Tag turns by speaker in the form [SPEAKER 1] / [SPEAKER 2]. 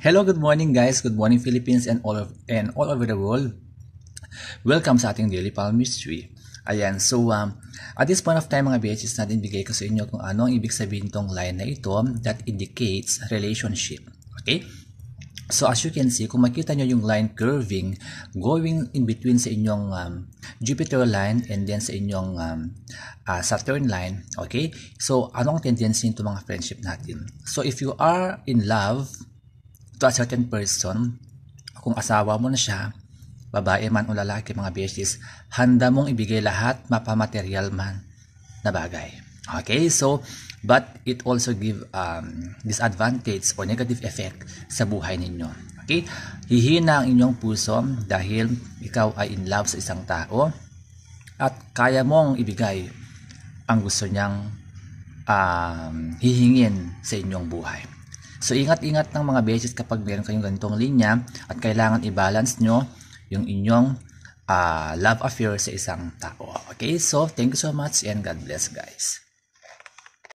[SPEAKER 1] Hello, good morning guys. Good morning Philippines and all over the world. Welcome sa ating daily palmistry. Ayan, so at this point of time mga beses natin bigay ko sa inyo kung ano ang ibig sabihin tong line na ito that indicates relationship. Okay? So as you can see, kung makita nyo yung line curving, going in between sa inyong Jupiter line and then sa inyong Saturn line, okay? So anong tendency nito mga friendship natin? So if you are in love to a certain person, kung asawa mo na siya, babae man o lalaki mga besties, handa mong ibigay lahat, mapamaterial man na bagay. Okay, so but it also give disadvantage or negative effect sa buhay ninyo. Okay, hihina ang inyong puso dahil ikaw ay in love sa isang tao at kaya mong ibigay ang gusto niyang hihingin sa inyong buhay. So ingat-ingat ng mga beses kapag meron kayong ganitong linya at kailangan i-balance nyo yung inyong love affair sa isang tao. Okay, so thank you so much and God bless guys.